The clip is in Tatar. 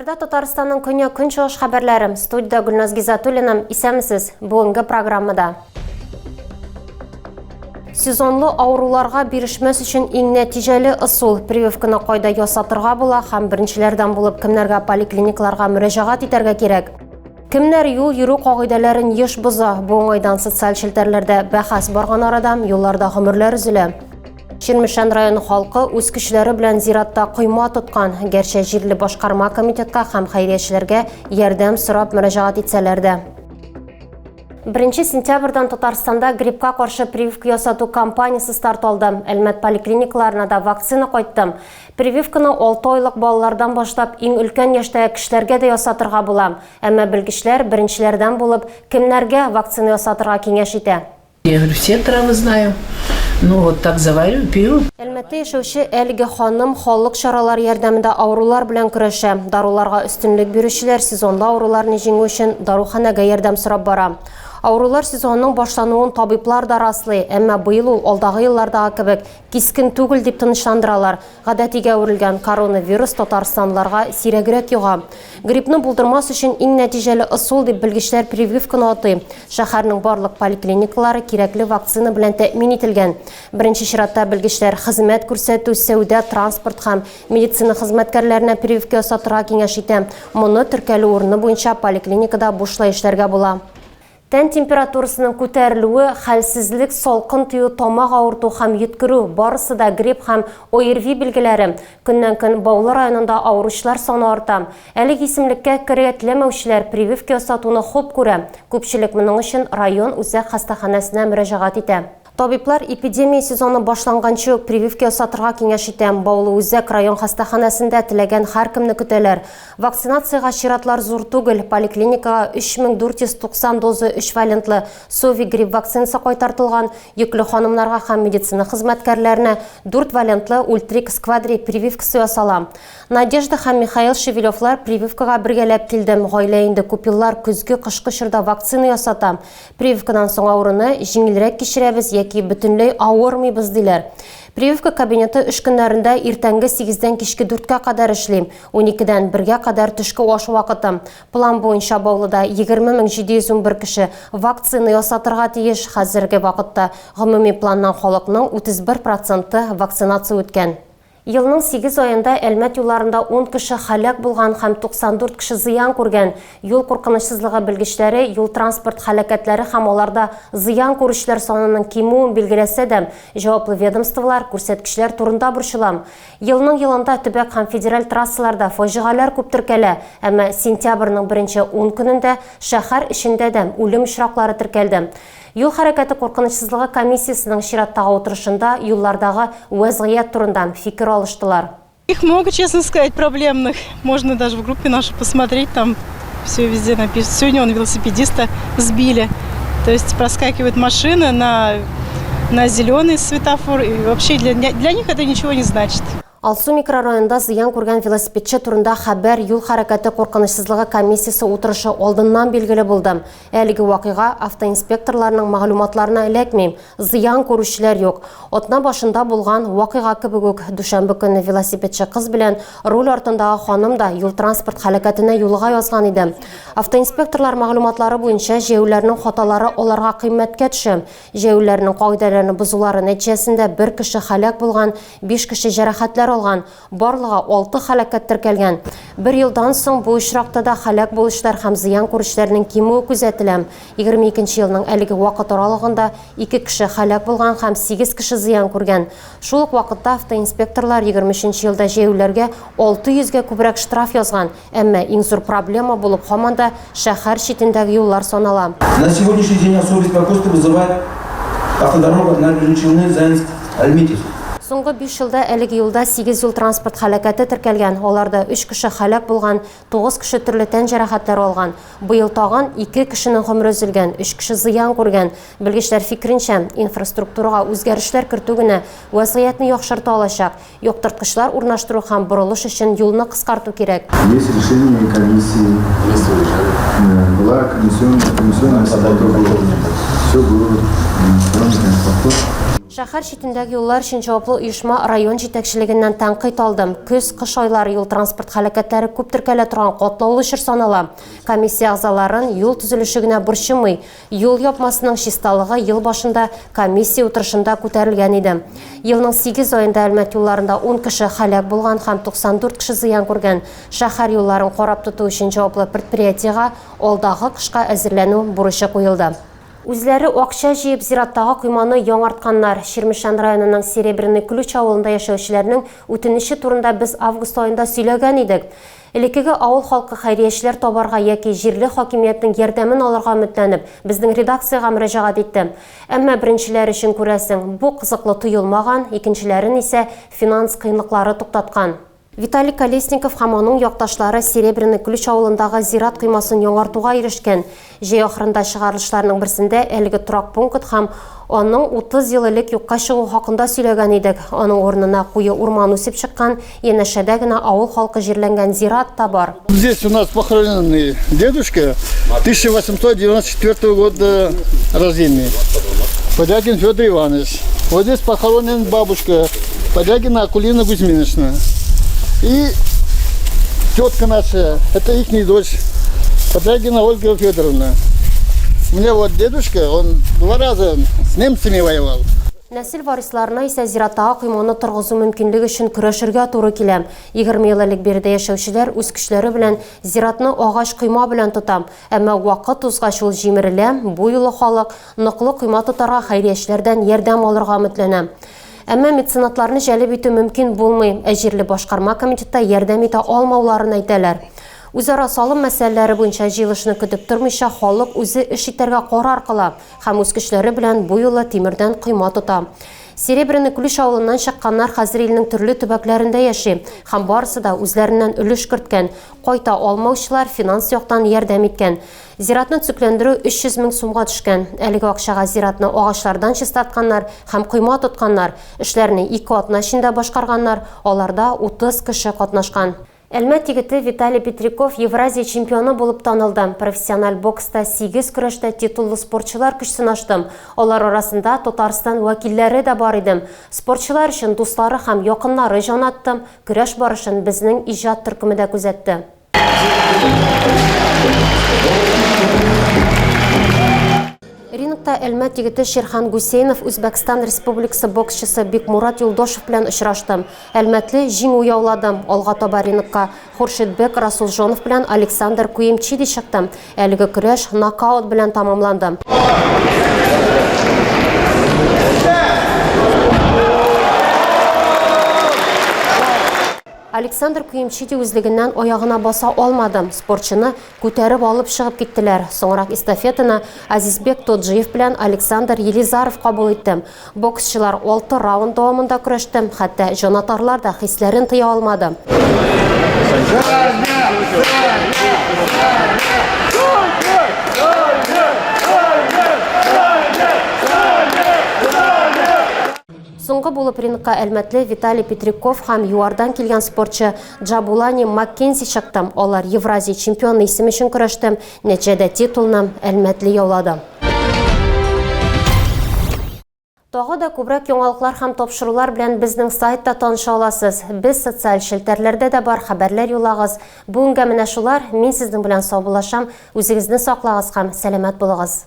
Эфирда Татарстанның күн чыгыш хәбәрләре. Студияда Гүлназ Гизатуллина. Исәмсез бүгенге программада. Сезонлы авыруларга бирешмәс өчен иң нәтиҗәле ысул прививканы кайда ясатырга була һәм беренчеләрдән булып кемнәргә поликлиникаларга мөрәҗәгать итәргә кирәк. Кемнәр юл йөрү кагыйдәләрен еш боза? Бу уңайдан социаль челтәрләрдә бәхәс барган арада юлларда гомерләр өзелә. Ширмешән районы халкы үз көчләре белән зиратта койма тоткан. Гәрчә җирле башкарма комитетка һәм хәйриячеләргә ярдәм сорап мөрәҗәгать итсәләр дә. 1 сентябрьдән Татарстанда гриппка каршы прививка ясату кампаниясе старт алды. Әлмәт поликлиникаларына да вакцина кайтты. Прививканы 6 айлык балалардан башлап иң өлкән яшьтәге кешеләргә дә ясатырга була. Әмма белгечләр беренчеләрдән булып кемнәргә вакцина ясатырга киңәш итә. Я говорю, все травы знаю. Ну вот так заварю, пью. Әлмәттә яшәүче әлеге ханым халык чаралары ярдәмендә авырулар белән көрәшә. Даруларга өстенлек бирүчеләр сезонлы авыруларны җиңү өчен даруханәгә ярдәм сорап бара. Авырулар сезонының башлануын табиблар да раслый, әмма быел ул алдагы еллардагы кебек кискен түгел дип тынычландыралар. Гадәтигә үрелгән коронавирус татарстанларга сирәгрәк юга. Гриппны булдырмас өчен иң нәтиҗәле ысул дип белгечләр прививканы атый. Шәһәрнең барлык поликлиникалары кирәкле вакцина белән тәэмин ителгән. Беренче чиратта белгечләр хезмәт күрсәтү, сәүдә, транспорт һәм медицина хезмәткәрләренә прививка ясатырга киңәш итә. Моны теркәлү урыны буенча поликлиникада бушлай эшләргә була. Тән температурасының күтәрелүе, хәлсезлек, салкын тию, тамак авырту һәм йөткерү барысы да грипп һәм ОРВИ билгеләре. Көннән-көн Баулы районында авыручылар саны арта. Әлеге исемлеккә керергә теләмәүчеләр прививка ясатуны хуп күрә. Күпчелек моның өчен район үзәк хастаханәсенә мөрәҗәгать итә. Табиблар эпидемия сезоны башланганчы ук прививка ясатырга киңәш итә. Баулы үзәк район хастаханәсендә теләгән һәркемне көтәләр. Вакцинациягә чиратлар зур түгел. Поликлиникага 3490 доза 3 валентлы Сови грипп вакцинасы кайтартылган. Йөкле ханымнарга һәм медицина хезмәткәрләренә 4 валентлы Ультрикс квадри прививкасы ясала. Надежда һәм Михаил Шевелевлар прививкага бергәләп килде. Гаилә инде күп еллар көзге-кышкы чорда вакцина ясата. Прививкадан соң авыруны җиңелрәк кичерәбез яки бөтенләй авырмыйбыз диләр. Прививка кабинеты 3 көннәрендә иртәнге 8-дән кичке 4-кә кадәр эшли. 12-дән 1-гә кадәр төшке аш вакыты. План буенча Баулыда 20711 кеше вакцина ясатырга тиеш. Хәзерге вакытта гомуми планнан халыкның 31% вакцинация үткән. Елның 8 аенда Әлмәт юлларында 10 кеше халак булган һәм 94 кеше зыян күргән. Юл куркынычсызлыгы белгечләре юл транспорт һәлакәтләре һәм аларда зыян күрүчеләр санының кимүен билгеләсә дә, җаваплы ведомстволар күрсәткечләр турында борчыла. Елның елында төбәк һәм федераль трассаларда фаҗигаләр күп теркәлә, әмма сентябрьнең 1-10 көнендә шәһәр эчендә дә үлем очраклары теркәлде. Юл хәрәкәте куркынычсызлыгы комиссиясының чираттагы утырышында юллардагы вазгыять турында фикер алыштылар. Их много, честно сказать, проблемных. Можно даже в группе нашей посмотреть, там все везде написано. Сегодня он велосипедиста сбили. То есть проскакивает машина на зеленый светофор. И вообще для них это ничего не значит. Алсу микрорайонында зыян күргән велосипедче турында хәбәр юл хәрәкәте куркынычсызлыгы комиссиясе утырышы алдыннан билгеле булды. Әлеге вакыйга автоинспекторларның мәгълүматларына эләкми. Зыян күрүчеләр юк. Атна башында булган вакыйга кебек үк дүшәмбе көнне велосипедче кыз белән руль артындагы ханым да юл транспорт һәлакәтенә юлга язган иде. Автоинспекторлар мәгълүматлары буенча җәяүләрнең хаталары аларга кыйммәткә төшә. Җәяүләрнең кагыйдәләрен бозулары нәтиҗәсендә 1 кеше халак булган, 5 кеше җәрәхәтләр алган, барлыгы 6 халакәт теркәлгән. 1 елдан соң бу очракта да халак булышлар һәм зыян күрүчеләрнең кимүе күзәтелә. 22 елның әлеге вакыт аралыгында 2 кеше халак булган һәм 8 кеше зыян күргән. Шул ук вакытта автоинспекторлар 23 елда җәяүләргә 600-гә күбрәк штраф язган. Әмма иң зур проблема булып һаман да шәһәр читендәге юллар санала. На сегодняшний день особое беспокойство вызывает автодорога Набережные Челны, Заинск, Альметьевск. Соңгы 5 елда әлеге юлда 8 юл транспорт һәлакәте теркәлгән. Аларда 3 кеше халак булган, 9 кеше төрле тән җәрәхәтләре алган. Быел тагын 2 кешенең гомере өзелгән, 3 кеше зыян күргән. Белгечләр фикеренчә, инфраструктурага үзгәрешләр кертү генә вазгыятьне яхшырта алачак. Яктырткычлар урнаштыру һәм борылыш өчен юлны кыскарту кирәк. Есть решение комиссии. Была комиссионная подготовка. Все было. Шәһәр читендәге юллар өчен җаваплы оешма район җитәкчелегеннән тәнкыйть алдым. Көз-кыш айлары юл транспорт һәлакәтләре күп теркәлә торган катлаулы чор санала. Комиссия әгъзаларын юл төзелеше генә борчымый. Юл япмасының чисталыгы ел башында комиссия утырышында күтәрелгән иде. Елның 8 аенда Әлмәт юлларында 10 кеше һәлак булган һәм 94 кеше зыян күргән. Шәһәр юлларын карап тоту өчен җаваплы предприятиегә алдагы кышка әзерләнү бурычы куелды. Үзләре акча җыеп зираттагы койманы яңартканнар. Ширмешән районының Серебряный Ключ авылында яшәүчеләрнең үтенече турында без август аенда сөйләгән идек. Элекеге авыл халкы хәйриячеләр табарга яки җирле хакимиятнең ярдәмен алырга өметләнеп, безнең редакциягә мөрәҗәгать итте. Әмма беренчеләр өчен күрәсең, бу кызыклы тоелмаган, икенчеләрен исә финанс кыенлыклары туктаткан. Виталий Колесников һәм аның якташлары Серебряный Ключ авылындагы зират коймасын яңартуга ирешкән. Җәй ахырында чыгарылышларның берсендә әлеге торак пункт һәм аның 30 ел элек юкка чыгу хакында сөйләгән идек. Аның орнына куе урман үсеп чыккан, янәшәдә генә авыл халкы җирләнгән зират та бар. Здесь у нас похороненный дедушка 1894 года рождения. Подягин Федор Иванович. Вот здесь похоронен бабушка Подягина Акулина Кузьминична. И тетка наша, это их дочь, Подягина Ольга Федоровна. У меня вот дедушка, он 2 раза с немцами воевал. Нәсел варисларына исә зираттагы койманы торгызу мөмкинлеге өчен көрәшергә туры килә. 20 ел элек биредә яшәүчеләр үз көчләре белән зиратны агач койма белән тота. Әмма вакыт узгач ул җимерелә, бу юлы халык ныклы койма тотарга хәйриячеләрдән ярдәм алырга өметләнә. Әмма меценатларны җәлеп итү мөмкин булмый. Җирле башкарма комитетта ярдәм итә алмауларын әйтәләр. Үзара салым мәсьәләләре буенча җыелышны көтеп тормыйча халык үзе эш итәргә карар кыла һәм үз көчләре белән бу юлы тимердән койма тота. Серебряный Ключ авылыннан чыкканнар хәзер илнең төрле төбәкләрендә яши һәм барысы да үзләреннән өлеш керткән. Кайта алмаучылар финанс яктан ярдәм иткән. Зиратны төзекләндерү 300 мең сумга төшкән. Әлеге акчага зиратны агачлардан чистартканнар һәм койма тотканнар. Эшләрне 2 атна эчендә башкарганнар. Аларда 30 кеше катнашкан. Әлмәт егете Виталий Петриков Евразия чемпионы булып танылды. Профессиональ бокста 8 көрәштә титуллы спортчылар көч сынашты. Алар арасында Татарстан вәкилләре дә бар иде. Спортчылар өчен дуслары һәм якыннары җанатты. Көрәш барышын безнең иҗат төркеме дә күзәтте. Рингта Әлмәт егете Шерхан Гусейнов Үзбәкстан Республикасы боксчысы Бикмурат Юлдошев белән очрашты. Әлмәтле җиңү яулады. Алга таба рингка Хуршидбек Расулжонов белән Александр Куемчиди чыкты. Әлеге көрәш нокаут белән тамамланды. Александр Куемчиди үзлегеннән аягына баса алмады. Спортчыны күтәреп алып чыгып киттеләр. Соңрак эстафетаны Азизбек Тоджиев белән Александр Елизаров кабул итте. Боксчылар 6 раунд дәвамында көрәште. Хәтта җанатарлар да хисләрен тыя алмады. Соңгы булып рингка Әлмәтле Виталий Петриков һәм ЮАРдан килгән спортчы Джабулани Маккензи чыкты. Алар Евразия чемпионы исеме өчен көрәште. Нәтиҗәдә титулны Әлмәтле яулады. Тагы да күбрәк яңалыклар һәм тапшырулар белән безнең сайтта таныша аласыз. Без социаль челтәрләрдә дә бар, хәбәрләр юлагыз. Бүгенгә менә шулар. Мин сезнең белән саубуллашам. Үзегезне саклагыз һәм сәламәт булыгыз.